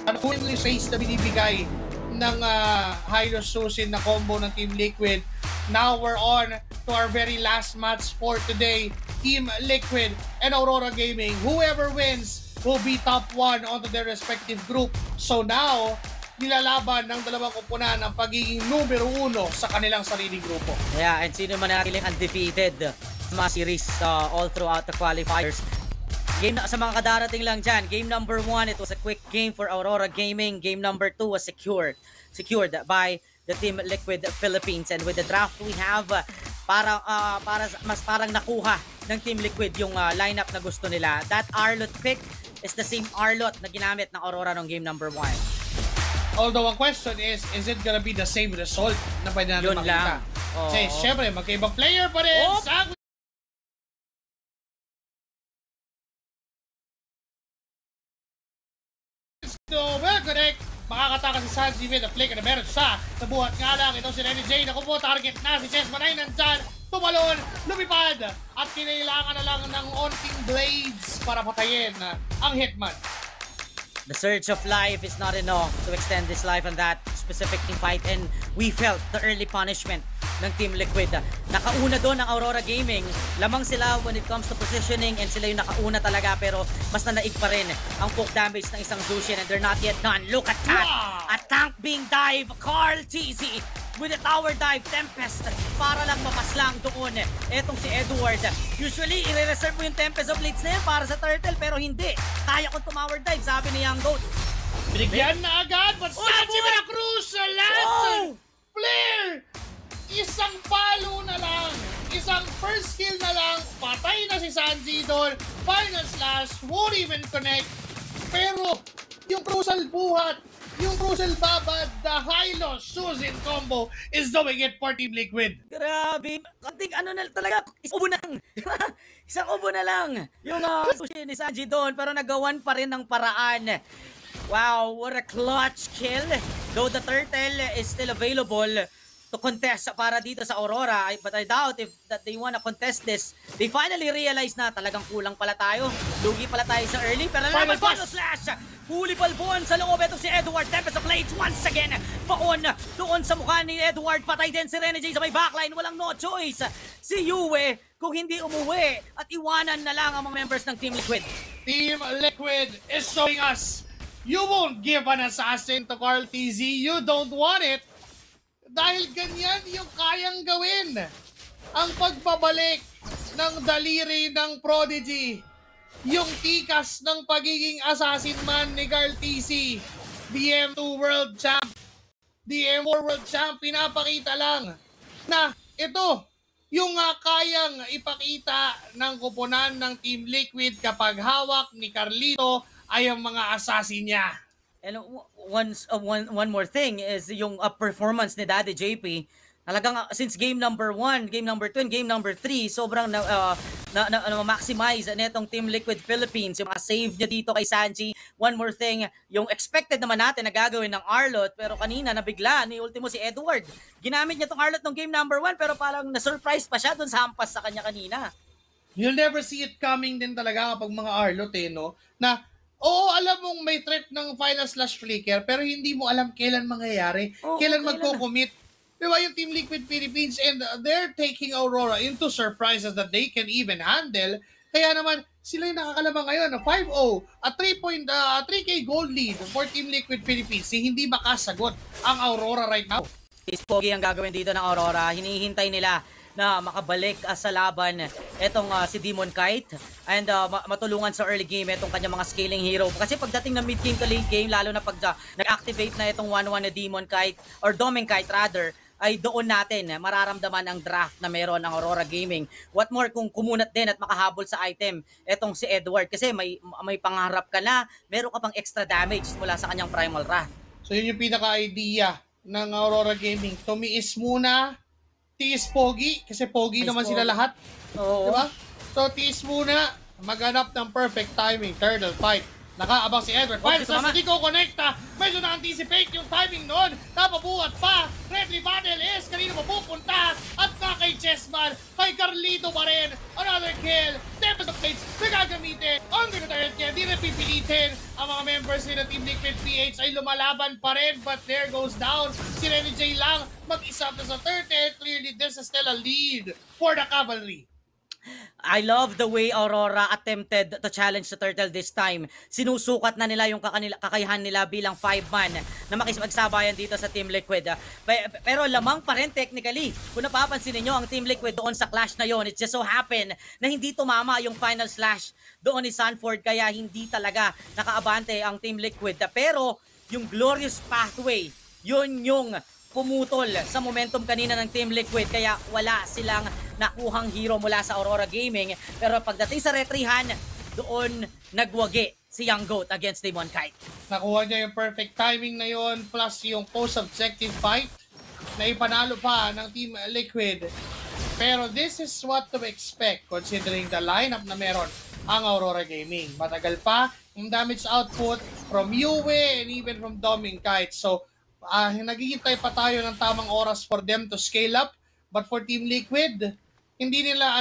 Ano po yung space na binibigay ng Hylos Susin na combo ng Team Liquid. Now we're on to our very last match for today. Team Liquid and Aurora Gaming. Whoever wins will be top 1 onto their respective group. So now, nilalaban ng dalawang koponan ang pagiging numero 1 sa kanilang sariling grupo. Yeah, and sino man natiling undefeated mga series all throughout the qualifiers. Game sa mga kadarating lang dyan. Game number 1, it was a quick game for Aurora Gaming. Game number 2 was secured by the Team Liquid Philippines. And with the draft we have, mas parang nakuha ng Team Liquid yung lineup na gusto nila. That Arlot pick is the same Arlot na ginamit ng Aurora ng game number 1. Although ang question is it gonna be the same result na pwede natin makita? Kasi syempre, magkaibang player pa rin. So, well, correct. Makakataka si Sanji with a flick na meron siya. Sa buhat nga lang, ito si Renny J. Naku po, target na si Chessman ay nandyan. Tumalon, lumipad. At kinailangan na lang ng onting blades para patayin ang Hitman. The surge of life is not enough to extend this life on that specific team fight, and we felt the early punishment ng Team Liquid. Nakauna doon ang Aurora Gaming. Lamang sila when it comes to positioning and sila yung nakauna talaga, pero mas nanaig pa rin ang poke damage ng isang Zushin, and they're not yet done. Look at that! A tank being dive, Carl TZ with a tower dive, Tempest para lang mapaslang doon etong si Edward. Usually, i-reserve mo yung Tempest of Blades na yan para sa Turtle, pero hindi. Kaya kong tower dive, sabi ni Young Goat. Binigyan na agad, but Sanji with a crucial lance! Flare! Isang palo na lang, isang first kill na lang, patay na si Sanji doon. Final slash, won't even connect. Pero, yung crucial buhat, yung crucial babad, the Hylos Susin combo is doing it for Team Liquid. Grabe, konting ano na talaga, isang ubo na lang. Isang ubo na lang yung Susin ni Sanji doon, pero nagawan pa rin ng paraan. Wow, what a clutch kill. Though the Turtle is still available to contest para dito sa Aurora, but I doubt if that they wanna contest this. They finally realize na talagang kulang pala tayo. Lugi pala tayo sa early, pero naman final slash! Huli palbon sa loob itong si Edward. Tempest of Blades once again. Paon doon sa mukha ni Edward. Patay din si Renny J sa may backline. Walang no choice si Yue kung hindi umuwi at iwanan na lang ang mga members ng Team Liquid. Team Liquid is showing us you won't give an assassin to Carl TZ. You don't want it. Dahil ganyan yung kayang gawin. Ang pagbabalik ng daliri ng Prodigy. Yung tikas ng pagiging assassin man ni Carl TZ. DM2 World Champ. DM4 World Champ. Pinapakita lang na ito yung kayang ipakita ng koponan ng Team Liquid kapag hawak ni Carlito ay ang mga assassin niya. And one more thing is yung performance ni Daddy JP. Talagang since game number 1, game number 2, and game number 3, sobrang maximize netong Team Liquid Philippines. Yung mga save niya dito kay Sanji. One more thing, yung expected naman natin na gagawin ng Arlot, pero kanina nabigla ni ultimo si Edward. Ginamit niya tong Arlot ng game number 1, pero parang na-surprise pa siya dun sa hampas sa kanya kanina. You'll never see it coming din talaga kapag mga Arlot no? Na oo, alam mong may threat ng final slash flicker, pero hindi mo alam kailan mangyayari, kailan magko-commit. Diba yung Team Liquid Philippines, and they're taking Aurora into surprises that they can even handle. Kaya naman, sila yung nakakalamang ngayon, 5-0, a 3K gold lead for Team Liquid Philippines. Hindi makasagot ang Aurora right now. Is pogi ang gagawin dito ng Aurora. Hinihintay nila na makabalik sa laban etong si Demon Kite and matulungan sa early game etong kanyang mga scaling hero. Kasi pagdating ng mid game to late game, lalo na pag nag-activate na itong 1-1 na Demon Kite or Doming Kite rather, ay doon natin mararamdaman ang draft na meron ng Aurora Gaming. What more kung kumunat din at makahabol sa item etong si Edward, kasi may pangarap ka na, meron ka pang extra damage mula sa kanyang Primal Wrath. So yun yung pinaka-idea ng Aurora Gaming. Tumiis muna, tiis pogi, kasi pogi naman sila lahat. Oo. Diba? So tiis muna, maghanap ng perfect timing, turtle fight. Nakaabang si Edward. While sa hindi ko connecta, medyo na-anticipate yung timing noon. Napabuhat pa. Friendly battle is kanino mapupunta. At na kay Chessman, kay Carlito pa rin. Another kill. Tempest of Blades na gagamitin. Ang gano'n kill. Di na pipilitin ang mga members members ni na Team Liquid PH ay lumalaban pa rin, but there goes down. Si Renny J lang mag-isa na sa turtle. Clearly, this is still a lead for the Cavalry. I love the way Aurora attempted to challenge the Turtle this time. Sinusukat na nila yung kakayahan nila bilang 5-man na makisipagsabayan dito sa Team Liquid. Pero lamang pa rin technically. Kung napapansin niyo ang Team Liquid doon sa clash na yon, it just so happen na hindi tumama yung final slash doon ni Sanford, kaya hindi talaga nakaabante ang Team Liquid. Pero yung Glorious Pathway, yun yung pumutol sa momentum kanina ng Team Liquid, kaya wala silang nakuhang hero mula sa Aurora Gaming. Pero pagdating sa retrihan, doon nagwagi si Young Goat against Demon Kite. Nakuha niya yung perfect timing na yon, plus yung post-objective fight na ipanalo pa ng Team Liquid. Pero this is what to expect considering the lineup na meron ang Aurora Gaming. Matagal pa yung damage output from Yue and even from Doming Kite. So naghihintay pa tayo ng tamang oras for them to scale up. But for Team Liquid, hindi nila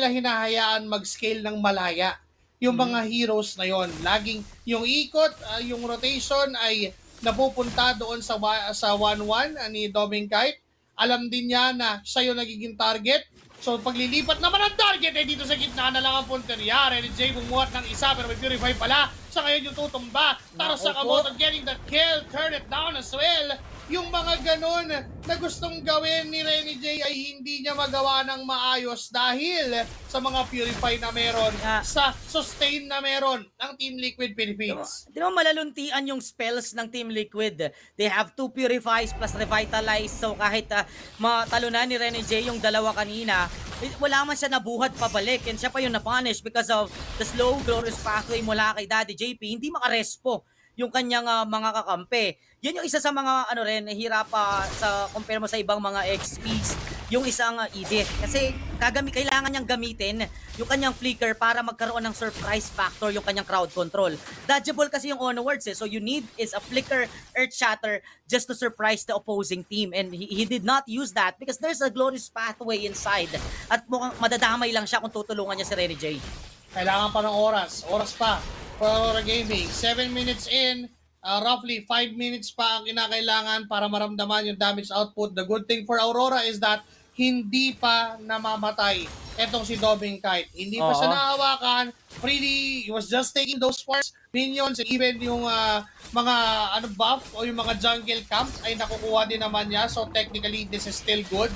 hinahayaan mag-scale ng malaya yung mga heroes na yon. Laging yung ikot, yung rotation ay napupunta doon sa 1-1 ni Doming Kite. Alam din niya na siya yung nagiging target. So paglilipat naman ang target eh dito sa gitna na lang ang punteriya. Renny J bumuhat ng isa pero may Purify pala. Sa ngayon yung tutumba. Tara sa kamot and getting that kill. Turn it down as well. Yung mga ganon na gustong gawin ni Renny J ay hindi niya magawa ng maayos dahil sa mga Purify na meron, sa sustain na meron ng Team Liquid Philippines. Di ba malaluntian yung spells ng Team Liquid? They have 2 Purifies plus Revitalize. So kahit matalunan ni Renny J yung dalawa kanina, wala man siya nabuhat pabalik, and siya pa yung na-punish because of the slow Glorious Pathway mula kay Daddy JP. Hindi makarespo yung kanyang mga kakampi. Yan yung isa sa mga hirap sa compare mo sa ibang mga XPs, yung isang Edith. Kasi kailangan niyang gamitin yung kanyang flicker para magkaroon ng surprise factor yung kanyang crowd control. Dodgeable kasi yung onwards So you need is a flicker, earth shatter just to surprise the opposing team. And he did not use that because there's a Glorious Pathway inside. At mukhang madadamay lang siya kung tutulungan niya si Renny J. Kailangan pa ng oras. Oras pa for Aurora Gaming. 7 minutes in, roughly 5 minutes pa ang kinakailangan para maramdaman yung damage output. The good thing for Aurora is that hindi pa namamatay etong si Doming Kite. Hindi pa siya nahawakan. He was just taking those farms, minions, and even yung mga buff o yung mga jungle camps ay nakukuha din naman niya. So technically, this is still good.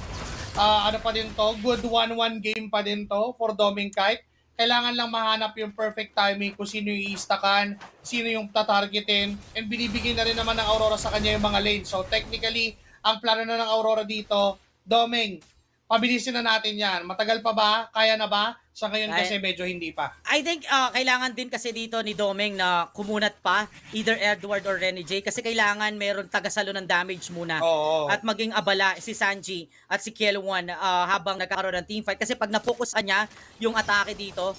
Pa din to? Good 1-1 game pa din to for Doming Kite. Kailangan lang mahanap yung perfect timing kung sino yung i-stackan, sino yung tatargetin, and binibigay na rin naman ng Aurora sa kanya yung mga lane. So technically, ang plano na ng Aurora dito, Doming, pabilisin na natin yan. Matagal pa ba? Kaya na ba? Sa ngayon kasi medyo hindi pa. I think kailangan din kasi dito ni Doming na kumunat pa, either Edward or Renny J, kasi kailangan meron tagasalo ng damage muna. At maging abala si Sanji at si Kielwan habang nagkakaroon ng teamfight. Kasi pag na-focus niya yung atake dito,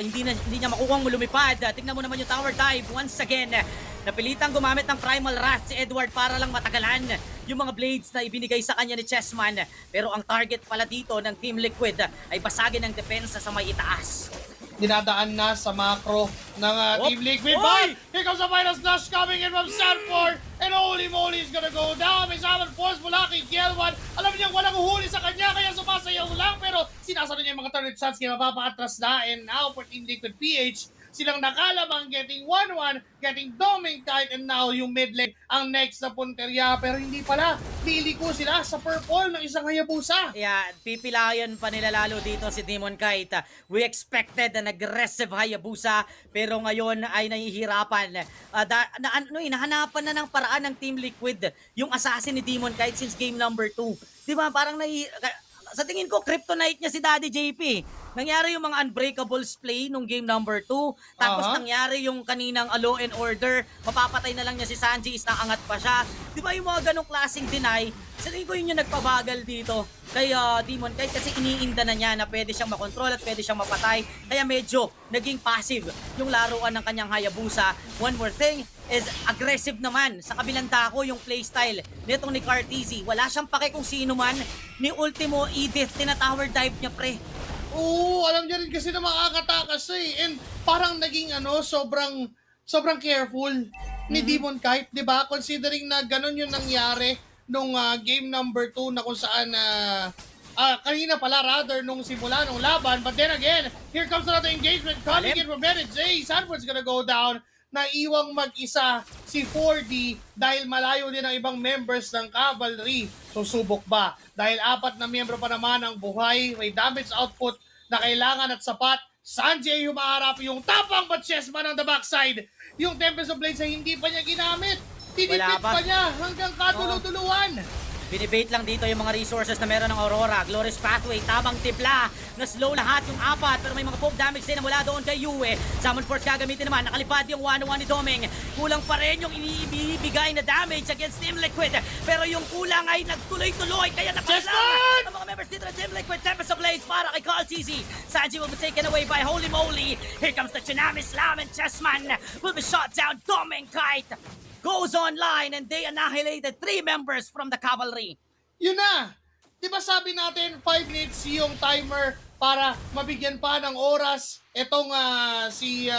hindi niya makukuhang lumipad. Tingnan mo naman yung tower dive once again. Napilitang gumamit ng Primal Wrath si Edward para lang matagalan yung mga blades na ibinigay sa kanya ni Chessman. Pero ang target pala dito ng Team Liquid ay basagin ang depensa sa may itaas. Dinadaan na sa macro ng Team Liquid. But here comes a final slash coming in from Sanford. And holy moly, is gonna go down. May summon force mula kay Kielwan. Alam niya walang uhuli sa kanya, kaya sumasayaw lang. Pero sinasano niya yung mga turret shots, kaya mapapaatras na. And now for Team Liquid PH, silang nakalamang getting 1-1, getting Doming Kite, and now yung mid lane ang next na punterya. Pero hindi pala, liliko sila sa purple ng isang Hayabusa. Yeah, pipilayan pa nila lalo dito si Demon Kite. We expected an aggressive Hayabusa, pero ngayon ay nahihirapan. Nahanapan na ng paraan ng Team Liquid yung assassin ni Demon Kite since game number 2. Di ba? Parang sa tingin ko, kryptonite niya si Daddy JP. Nangyari yung mga Unbreakables play nung game number 2. Tapos nangyari yung kaninang Law and Order. Mapapatay na lang niya si Sanji, is naangat pa siya. Di ba yung mga ganong klaseng deny? Sa tingin ko yun yung nagpabagal dito kay Demon Kite, kasi iniinda na niya na pwede siyang makontrol at pwede siyang mapatay. Kaya medyo naging passive yung laruan ng kanyang Hayabusa. One more thing is aggressive naman sa kabilang dako yung playstyle nitong ni Carteezy. Wala siyang pake kung sino man. Ni Ultimo Edith, tina-tower dive niya, pre. Oo, alam niya rin kasi na makakatakas siya eh. And parang naging sobrang sobrang careful ni Demon Kite, di ba? Considering na ganun yung nangyari nung game number 2 na kung saan kanina pala rather nung simula nung laban. But then again, here comes another engagement coming in from Bennett J. Sanford's gonna go down. Naiwang mag-isa si 4D dahil malayo din ang ibang members ng Cavalry. Susubok ba? Dahil 4 na miyembro pa naman ang buhay, may damage output na kailangan at sapat. Sanjay humaharap yung tapang but Chessman on the backside. Yung Tempest of Blades ay hindi pa niya ginamit. Tinipid pa niya hanggang katulutuluan. Binibait lang dito yung mga resources na meron ng Aurora. Glorious Pathway, tamang tipla. Na-slow lahat yung 4, pero may mga poke damage din na mula doon kay Yue. Summon Force gagamitin naman. Nakalipad yung 1-1 ni Doming. Kulang pa rin yung inibigay na damage against Team Liquid. Pero yung kulang ay nagtuloy-tuloy. Kaya nakalang ang mga members dito ng Team Liquid. Tempest of Blades para kay Carl TZ. Sanji will be taken away by Holy Moly. Here comes the Tsunami Slam and Chessman will be shot down. Doming Kite goes online and they annihilated 3 members from the Cavalry. Yun na! Di ba sabi natin 5 minutes yung timer para mabigyan pa ng oras itong si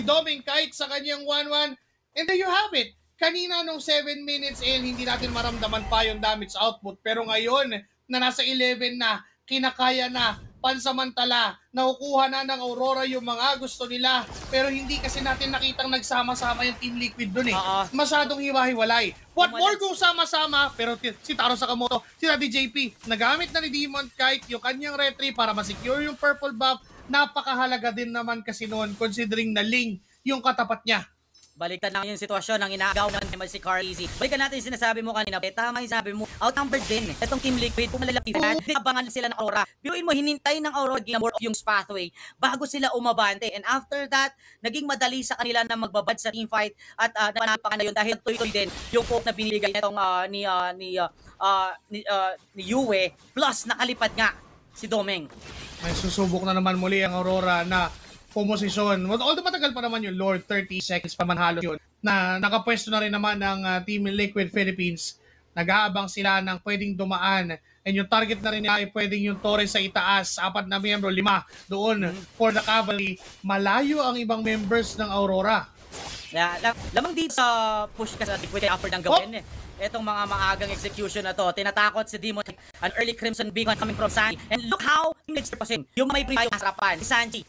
Doming Kite sa kanyang 1-1. And there you have it. Kanina nung 7 minutes hindi natin maramdaman pa yung damage output. Pero ngayon na nasa 11 na, kinakaya na, pansamantala, nakukuha na ng Aurora yung mga gusto nila. Pero hindi kasi natin nakitang nagsama-sama yung Team Liquid dun Masyadong hiwa-hiwalay. What more kung sama-sama, pero si Taro Sakamoto, si Daddy JP, nagamit na ni Demon Kite yung kanyang retry para masecure yung purple buff. Napakahalaga din naman kasi noon considering na Ling yung katapat niya. Baliktad na yung sitwasyon ng inaagaw ng si Carl Easy. Balikan natin yung sinasabi mo kanina. Tama yung sabi mo. Outnumbered din. Itong Team Liquid, kung malalapitan, abangan sila ng Aurora. Biruin mo, hinintay ng Aurora Ginamore yung pathway bago sila umabante. And after that, naging madali sa kanila na magbabad sa team fight at napanapan na yun dahil tuloy-tuloy din yung poke na binibigay nitong ni Yue plus nakalipad nga si Doming. May susubok na naman muli ang Aurora na pumosisyon. Although matagal pa naman yung Lord, 30 seconds pa man halos yun, na nakapwesto na rin naman ng Team Liquid Philippines. Nag-aabang sila ng pwedeng dumaan. And yung target na rin ay pwedeng yung Torres sa itaas. 4 na miyembro, 5 doon for the Cavalry. Malayo ang ibang members ng Aurora. Lamang dito sa push ka sa Liquid effort ng gawin Etong mga maagang execution na to, tinatakot si Demon, an early Crimson Beacon coming from Sanji. And look how yung may pre-fight harapan si Sanji.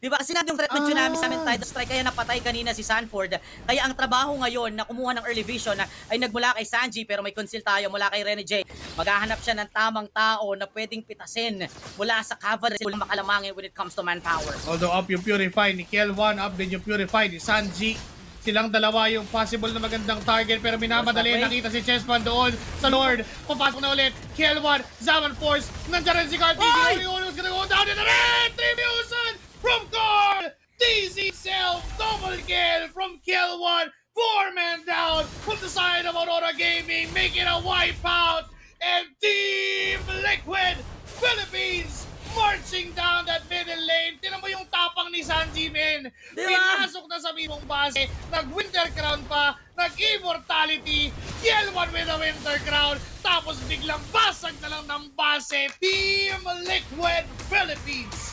Diba kasi yung threat ng Tsunami sa amin Tidal Strike kaya napatay kanina si Sanford. Kaya ang trabaho ngayon na kumuha ng early vision ay nagmula kay Sanji pero may conceal tayo mula kay Rene J. Maghahanap siya ng tamang tao na pwedeng pitasin mula sa Cavalry mula makalamangin when it comes to manpower. Although up yung Purify ni Kel1, up din yung Purify ni Sanji. Silang dalawa yung possible na magandang target pero minamadali nakita si Chessman doon sa Lord. Papasok na ulit. Kel1, Zaman Force. Nandiyan rin si Carl TZ. Almost gonna go down in the red. 3 Muson from Carl TZ himself. Double kill from Kel1. 4 men down from the side of Aurora Gaming. Making a wipeout. And Team Liquid Philippines marching down that middle lane. Tinan mo yung tapang ni Sanji, men. Pinasok na sa mismong base. Nag-Winter Crown pa. Nag-Immortality. Kel1 with a Winter Crown. Tapos biglang basag na lang ng base. Team Liquid Philippines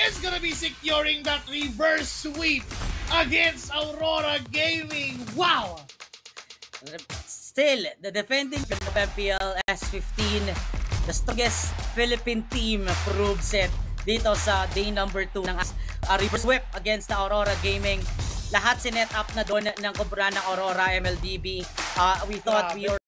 is gonna be securing that reverse sweep against Aurora Gaming. Wow! Still, the defending of MPL S15, the strongest Philippine team proves it dito sa day number 2 ng reverse sweep against the Aurora Gaming. Lahat sinet up na doon ng kubra ng Aurora MLDB. We thought we were